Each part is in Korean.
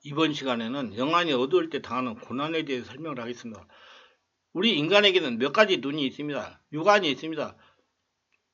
이번 시간에는 영안이 어두울 때 당하는 고난에 대해 설명을 하겠습니다. 우리 인간에게는 몇 가지 눈이 있습니다. 육안이 있습니다.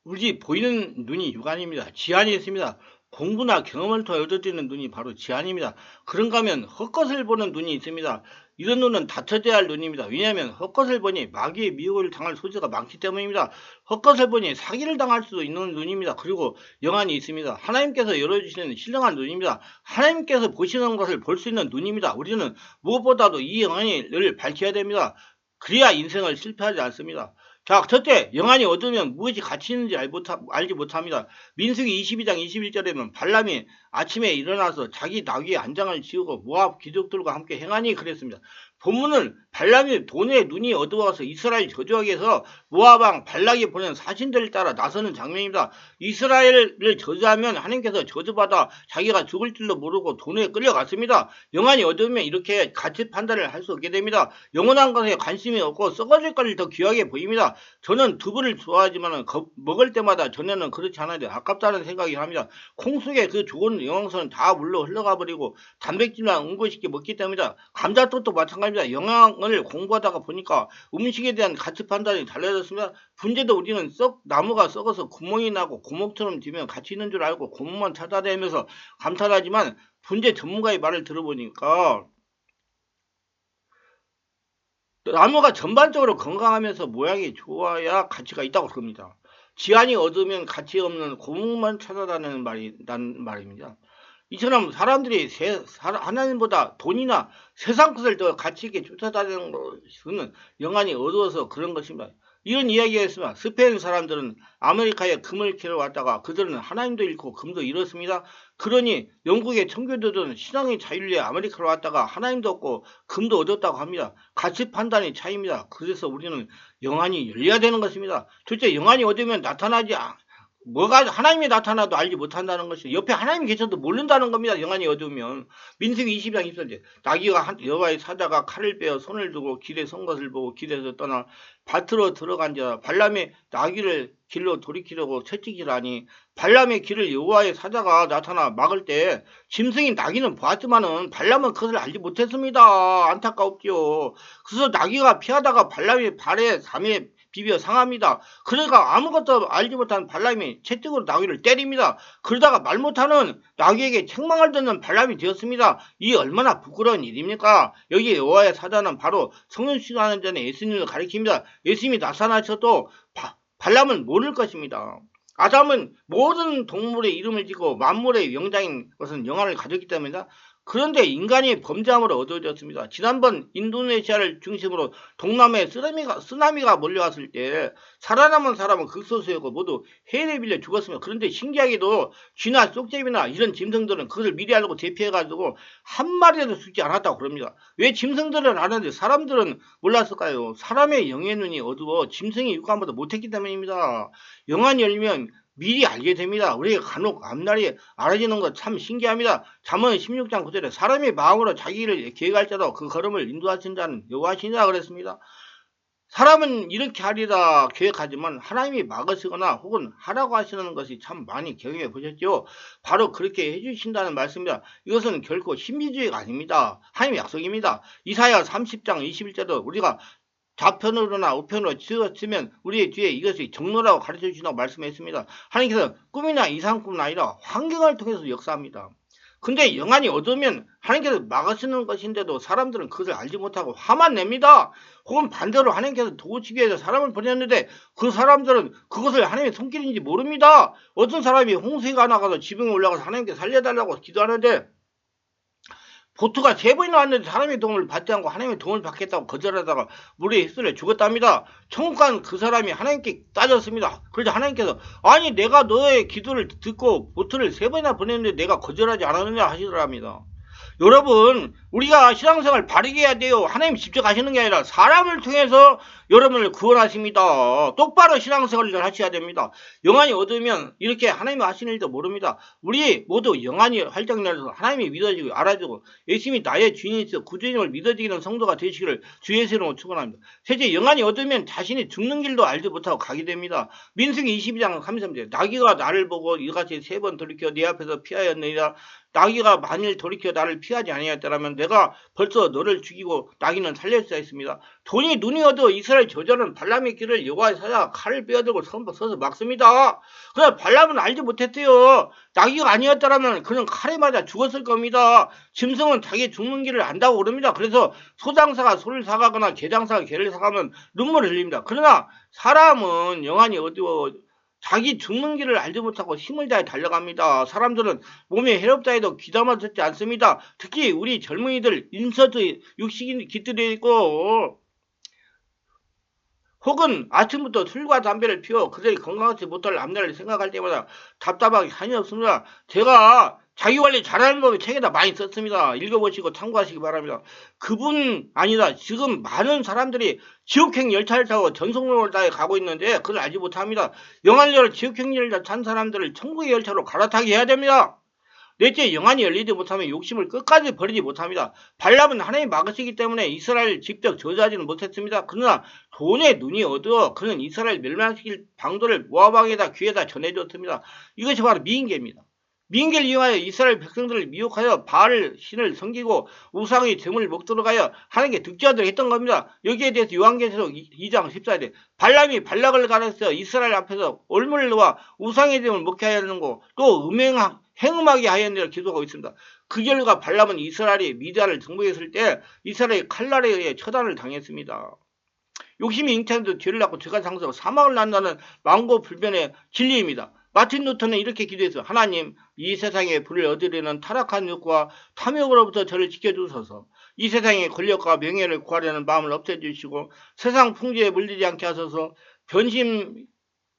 우리 보이는 눈이 육안입니다. 지안이 있습니다. 공부나 경험을 통해 얻어지는 눈이 바로 지안입니다. 그런가 하면 헛것을 보는 눈이 있습니다. 이런 눈은 닫혀져야 할 눈입니다. 왜냐하면 헛것을 보니 마귀의 미혹을 당할 소지가 많기 때문입니다. 헛것을 보니 사기를 당할 수도 있는 눈입니다. 그리고 영안이 있습니다. 하나님께서 열어주시는 신령한 눈입니다. 하나님께서 보시는 것을 볼 수 있는 눈입니다. 우리는 무엇보다도 이 영안을 밝혀야 됩니다. 그래야 인생을 실패하지 않습니다. 자, 첫째, 영안이 어두우면 무엇이 가치 있는지 알지 못합니다. 민수기 22장 21절에는 발람이 아침에 일어나서 자기 나귀의 안장을 지우고 모압 귀족들과 함께 행하니 그랬습니다. 본문은 발람이 돈에 눈이 어두워서 이스라엘 저주하기 위해서 모압 왕 발락이 보낸 사신들을 따라 나서는 장면입니다. 이스라엘을 저주하면 하나님께서 저주받아 자기가 죽을 줄도 모르고 돈에 끌려갔습니다. 영안이 어두우면 이렇게 가치 판단을 할 수 없게 됩니다. 영원한 것에 관심이 없고 썩어질 것을 더 귀하게 보입니다. 저는 두부를 좋아하지만 먹을 때마다 전에는 그렇지 않았는데 아깝다는 생각이 합니다. 콩 속에 그 좋은 영양소는 다 물로 흘러가 버리고 단백질만 응고시켜 먹기 때문이다. 감자떡도 마찬가지입니다. 영양을 공부하다가 보니까 음식에 대한 가치 판단이 달라졌습니다. 분재도 우리는 나무가 썩어서 구멍이 나고 고목처럼 되면 가치 있는 줄 알고 고목만 찾아다니면서 감탄하지만 분재 전문가의 말을 들어보니까 나무가 전반적으로 건강하면서 모양이 좋아야 가치가 있다고 그럽니다. 지안이 어두우면 가치 없는 고목만 찾아다니는 말입니다. 이처럼 사람들이 하나님보다 돈이나 세상 것을 더 가치 있게 쫓아다니는 것은 영안이 어두워서 그런 것입니다. 이런 이야기가 있습니다. 스페인 사람들은 아메리카에 금을 캐러 왔다가 그들은 하나님도 잃고 금도 잃었습니다. 그러니 영국의 청교도들은 신앙의 자유를 위해 아메리카로 왔다가 하나님도 얻고 금도 얻었다고 합니다. 가치 판단의 차이입니다. 그래서 우리는 영안이 열려야 되는 것입니다. 둘째, 영안이 어두우면 뭐가 하나님이 나타나도 알지 못한다는 것이 옆에 하나님이 계셔도 모른다는 겁니다. 영안이 어두우면. 민수기 20장 24절 나귀가 여호와의 사자가 칼을 빼어 손을 두고 길에 선 것을 보고 길에서 떠나 밭으로 들어간지라 발람이 나귀를 길로 돌이키려고 채찍질하니 발람의 길을 여호와의 사자가 나타나 막을 때 짐승인 나귀는 보았지만은 발람은 그것을 알지 못했습니다. 안타깝지요. 그래서 나귀가 피하다가 발람의 발에 담에 비벼 상합니다. 그러니까 아무것도 알지 못한 발람이 채찍으로 나귀를 때립니다. 그러다가 말 못하는 나귀에게 책망을 듣는 발람이 되었습니다. 이 얼마나 부끄러운 일입니까? 여기 여호와의 사자는 바로 성령시하는 전에 예수님을 가리킵니다. 예수님이 나타나셔도 발람은 모를 것입니다. 아담은 모든 동물의 이름을 지고 만물의 영장인 것은 영안을 가졌기 때문이다. 그런데 인간이 범죄함으로 어두워졌습니다. 지난번 인도네시아를 중심으로 동남아에 쓰나미가 몰려왔을 때 살아남은 사람은 극소수였고 모두 해일에 밀려 죽었습니다. 그런데 신기하게도 쥐나 쏙제비나 이런 짐승들은 그것을 미리 알고 대피해가지고 한 마리라도 죽지 않았다고 그럽니다. 왜 짐승들은 아는데 사람들은 몰랐을까요? 사람의 영의 눈이 어두워 짐승이 육안보다 못했기 때문입니다. 영안이 열리면 미리 알게 됩니다. 우리가 간혹 앞날이 알아지는 것 참 신기합니다. 잠언 16장 9절에 사람이 마음으로 자기를 계획할 자도 그 걸음을 인도하신 자는 여호와시니라 그랬습니다. 사람은 이렇게 하리라 계획하지만 하나님이 막으시거나 혹은 하라고 하시는 것이 참 많이 경험해 보셨죠? 바로 그렇게 해주신다는 말씀입니다. 이것은 결코 신비주의가 아닙니다. 하나님의 약속입니다. 이사야 30장 21절도 우리가 좌편으로나 우편으로 치우치면 우리의 뒤에 이것이 정로라고 가르쳐 주신다고 말씀했습니다. 하나님께서 꿈이나 이상꿈은 아니라 환경을 통해서 역사합니다. 근데 영안이 어두우면 하나님께서 막으시는 것인데도 사람들은 그것을 알지 못하고 화만 냅니다. 혹은 반대로 하나님께서 도우시기 위해서 사람을 보냈는데 그 사람들은 그것을 하나님의 손길인지 모릅니다. 어떤 사람이 홍수가 나가서 지붕에 올라가서 하나님께 살려달라고 기도하는데 보트가 3번이나 왔는데 사람의 도움을 받지 않고 하나님의 도움을 받겠다고 거절하다가 물에 휩쓸려 죽었답니다. 천국 간 그 사람이 하나님께 따졌습니다. 그래서 하나님께서 아니 내가 너의 기도를 듣고 보트를 3번이나 보냈는데 내가 거절하지 않았느냐 하시더랍니다. 여러분 우리가 신앙생활 바르게 해야 돼요. 하나님 직접 하시는 게 아니라 사람을 통해서 여러분을 구원하십니다. 똑바로 신앙생활을 하셔야 됩니다. 영안이 얻으면 이렇게 하나님이 하시는 일도 모릅니다. 우리 모두 영안이 활짝날려서 하나님이 믿어지고 알아주고 예수님이 나의 주인이시여 구주님을 믿어지는 성도가 되시기를 주 예수의 이름으로 축원합니다. 셋째, 영안이 얻으면 자신이 죽는 길도 알지 못하고 가게 됩니다. 민수기 22장 33절 나귀가 나를 보고 이같이 3번 돌이켜 네 앞에서 피하였느니라. 나귀가 만일 돌이켜 나를 피하지 아니하였더라면 내가 벌써 너를 죽이고 나귀는 살릴 수 있습니다. 돈이 눈이 어두워 이스라엘 저자는 발람의 길을 여호와의 사자가 칼을 빼어들고 서서 막습니다. 그러나 발람은 알지 못했대요. 나귀가 아니었더라면 그는 칼에 맞아 죽었을 겁니다. 짐승은 자기 죽는 길을 안다고 그럽니다. 그래서 소장사가 소를 사가거나 개장사가 개를 사가면 눈물을 흘립니다. 그러나 사람은 영안이 어두워 자기 죽는 길을 알지 못하고 힘을 다해 달려갑니다. 사람들은 몸에 해롭다 해도 귀담아 듣지 않습니다. 특히 우리 젊은이들 인서트 육식인 깃들여 있고 혹은 아침부터 술과 담배를 피워 그들이 건강하지 못할 앞날을 생각할 때마다 답답하게 한이 없습니다. 제가 자기관리 잘하는 법의 책에다 많이 썼습니다. 읽어보시고 참고하시기 바랍니다. 그분 아니다. 지금 많은 사람들이 지옥행 열차를 타고 전속력을 다해 가고 있는데 그걸 알지 못합니다. 영안열을 지옥행 열차 탄 사람들을 천국의 열차로 갈아타게 해야 됩니다. 넷째, 영안이 열리지 못하면 욕심을 끝까지 버리지 못합니다. 발람은 하나님 막으시기 때문에 이스라엘을 직접 저주하지는 못했습니다. 그러나 돈에 눈이 어두워 그는 이스라엘 멸망시킬 방도를 모압 왕에다 귀에다 전해줬습니다. 이것이 바로 미인계입니다. 미인계를 이용하여 이스라엘 백성들을 미혹하여 바알 신을 섬기고 우상의 됨을 먹도록 하여 하나님께 득죄하도록 했던 겁니다. 여기에 대해서 요한계시록 2장 14절에 발람이 발락을 가르쳐 이스라엘 앞에서 올무를 놓아 우상의 됨을 먹게 하였는 거 또 행음하게 하였느라 기도하고 있습니다. 그 결과 발람은 이스라엘이 미디안을 정복했을 때 이스라엘이 칼날에 의해 처단을 당했습니다. 욕심이 잉태한도 죄를 낳고 죄가 상승하고 사망을 낳는다는 망고불변의 진리입니다. 마틴 루터는 이렇게 기도했어요. 하나님, 이 세상에 불을 얻으려는 타락한 욕구와 탐욕으로부터 저를 지켜주소서. 이 세상의 권력과 명예를 구하려는 마음을 없애주시고 세상 풍조에 물들지 않게 하소서. 변심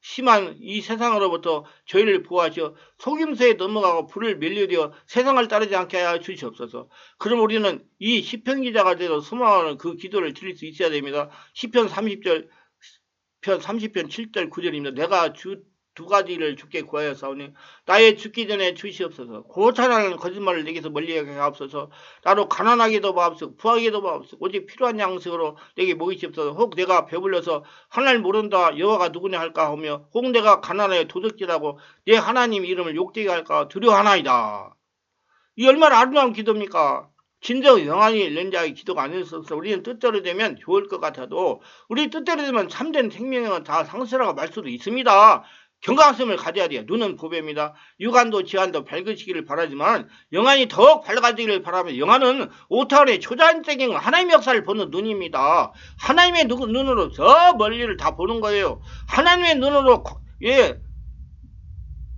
심한 이 세상으로부터 저희를 보호하시어 속임수에 넘어가고 불을 멸류되어 세상을 따르지 않게 하여 주시옵소서. 그럼 우리는 이 시편 기자가 되어 소망하는 그 기도를 드릴 수 있어야 됩니다. 시편 30편 7절 9절입니다. 내가 두 가지를 주께 구하였사오니 나의 죽기 전에 주시옵소서. 고탄하는 거짓말을 내게서 멀리하게 하옵소서. 나로 가난하게도 마옵소서 부하게도 마옵소서. 오직 필요한 양식으로 내게 먹이시옵소서. 혹 내가 배불러서 하나님 모른다 여호와가 누구냐 할까 하며 혹 내가 가난하여 도둑질하고 내 하나님 이름을 욕되게 할까 두려워하나이다. 이 얼마나 아름다운 기도입니까? 진정 영안이 열린 자의 기도가 아니었어서 우리는 뜻대로 되면 좋을 것 같아도 우리 뜻대로 되면 참된 생명은 다 상실하고 말 수도 있습니다. 경각심을 가져야 돼요. 눈은 보배입니다. 육안도 지안도 밝으시기를 바라지만 영안이 더욱 밝아지기를 바라며 영안은 오타원의 초자연적인 하나님의 역사를 보는 눈입니다. 하나님의 눈으로 저 멀리를 다 보는 거예요. 하나님의 눈으로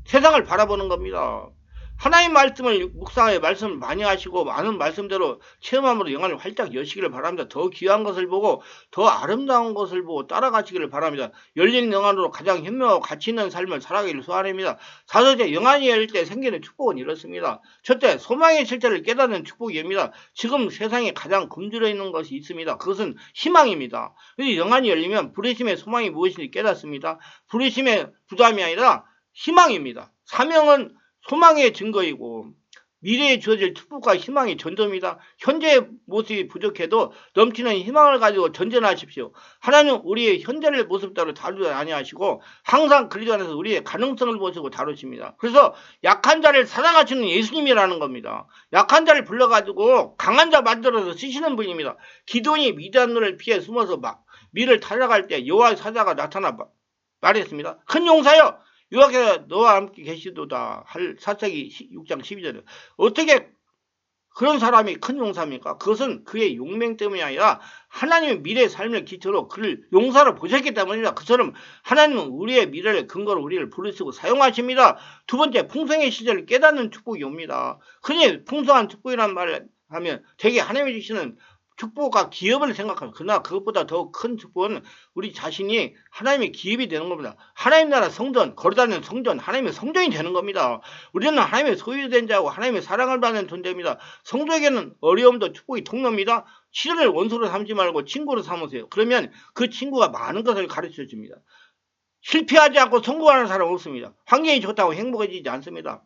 세상을 바라보는 겁니다. 하나님 말씀을 묵상하여 말씀을 많이 하시고 많은 말씀대로 체험함으로 영안을 활짝 여시기를 바랍니다. 더 귀한 것을 보고 더 아름다운 것을 보고 따라가시기를 바랍니다. 열린 영안으로 가장 현명하고 가치 있는 삶을 살아가기를 소원합니다. 사도제 영안이 열릴 때 생기는 축복은 이렇습니다. 첫째, 소망의 실체를 깨닫는 축복입니다. 지금 세상에 가장 굶주려 있는 것이 있습니다. 그것은 희망입니다. 영안이 열리면 부르심의 소망이 무엇인지 깨닫습니다. 부르심의 부담이 아니라 희망입니다. 사명은 소망의 증거이고 미래에 주어질 축복과 희망의 전도입니다. 현재의 모습이 부족해도 넘치는 희망을 가지고 전전하십시오. 하나님은 우리의 현재의 모습대로 다루지 아니하시고 항상 그리스도 안에서 우리의 가능성을 보시고 다루십니다. 그래서 약한 자를 사랑하시는 예수님이라는 겁니다. 약한 자를 불러가지고 강한 자 만들어서 쓰시는 분입니다. 기도원이 미디안 눈을 피해 숨어서 미를 타락할 때 여호와의 사자가 나타나 말했습니다. 큰 용사여 여호와께서 너와 함께 계시도다 할 사사기 6장 12절에 어떻게 그런 사람이 큰 용사입니까? 그것은 그의 용맹 때문이 아니라 하나님의 미래의 삶을 기초로 그를 용사로 보셨기 때문입니다. 그처럼 하나님은 우리의 미래를 근거로 우리를 부르시고 사용하십니다. 두 번째, 풍성의 시절을 깨닫는 축복이 옵니다. 흔히 풍성한 축복이란 말을 하면 되게 하나님이 주시는 축복과 기업을 생각합니다. 그러나 그것보다 더 큰 축복은 우리 자신이 하나님의 기업이 되는 겁니다. 하나님 나라 성전, 거르다는 성전, 하나님의 성전이 되는 겁니다. 우리는 하나님의 소유된 자고 하나님의 사랑을 받는 존재입니다. 성도에게는 어려움도 축복이 통로입니다. 시련을 원수로 삼지 말고 친구로 삼으세요. 그러면 그 친구가 많은 것을 가르쳐 줍니다. 실패하지 않고 성공하는 사람은 없습니다. 환경이 좋다고 행복해지지 않습니다.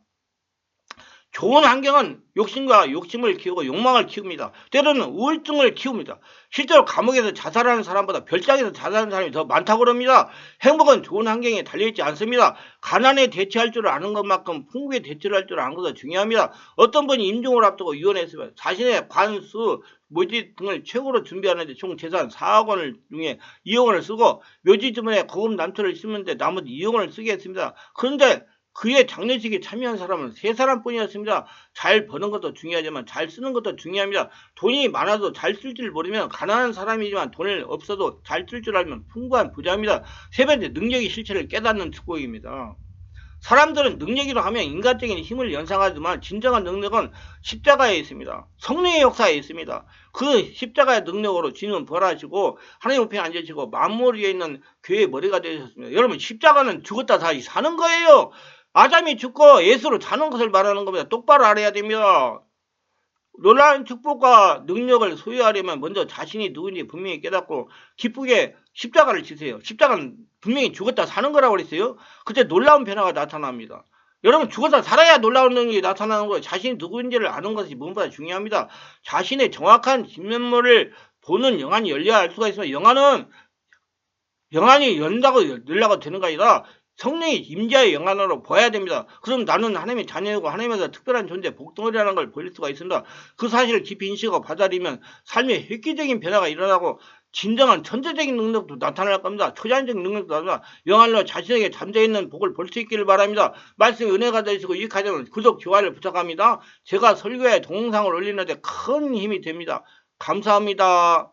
좋은 환경은 욕심과 욕심을 키우고 욕망을 키웁니다. 때로는 우울증을 키웁니다. 실제로 감옥에서 자살하는 사람보다 별장에서 자살하는 사람이 더 많다고 합니다. 행복은 좋은 환경에 달려있지 않습니다. 가난에 대처할 줄 아는 것만큼 풍부에 대처를 할 줄 아는 것도 중요합니다. 어떤 분이 임종을 앞두고 이혼했으면 자신의 관수, 묘지 등을 최고로 준비하는데 총 재산 4억 원을 중에 2억 원을 쓰고 묘지 주변에 고급 난초를 심는데 나머지 2억 원을 쓰게 했습니다. 그런데 그의 장례식에 참여한 사람은 3사람뿐이었습니다. 잘 버는 것도 중요하지만 잘 쓰는 것도 중요합니다. 돈이 많아도 잘 쓸 줄 모르면 가난한 사람이지만 돈을 없어도 잘 쓸 줄 알면 풍부한 부자입니다. 세 번째, 능력의 실체를 깨닫는 축복입니다. 사람들은 능력이라 하면 인간적인 힘을 연상하지만 진정한 능력은 십자가에 있습니다. 성령의 역사에 있습니다. 그 십자가의 능력으로 주님은 부활하시고 하나님 옆에 앉으시고 만물 위에 있는 교회의 머리가 되셨습니다. 여러분, 십자가는 죽었다 다시 사는 거예요. 아담이 죽고 예수로 사는 것을 말하는 겁니다. 똑바로 알아야 됩니다. 놀라운 축복과 능력을 소유하려면 먼저 자신이 누구인지 분명히 깨닫고 기쁘게 십자가를 지세요. 십자가는 분명히 죽었다 사는 거라고 그랬어요. 그때 놀라운 변화가 나타납니다. 여러분, 죽어서 살아야 놀라운 능력이 나타나는 거예요. 자신이 누구인지를 아는 것이 무엇보다 중요합니다. 자신의 정확한 진면모를 보는 영안이 열려야 할 수가 있습니다. 영안이 연다고 열려고 되는 거 아니라 성령의 임재의 영안으로 보아야 됩니다. 그럼 나는 하나님의 자녀이고 하나님에서 특별한 존재, 복덩어리라는 걸 보일 수가 있습니다. 그 사실을 깊이 인식하고 받아들이면 삶의 획기적인 변화가 일어나고 진정한 천재적인 능력도 나타날 겁니다. 초자연적인 능력도 나타나 영안으로 자신에게 잠재있는 복을 볼 수 있기를 바랍니다. 말씀이 은혜가 되시고 유익하다면 구독, 좋아요를 부탁합니다. 제가 설교에 동영상을 올리는데 큰 힘이 됩니다. 감사합니다.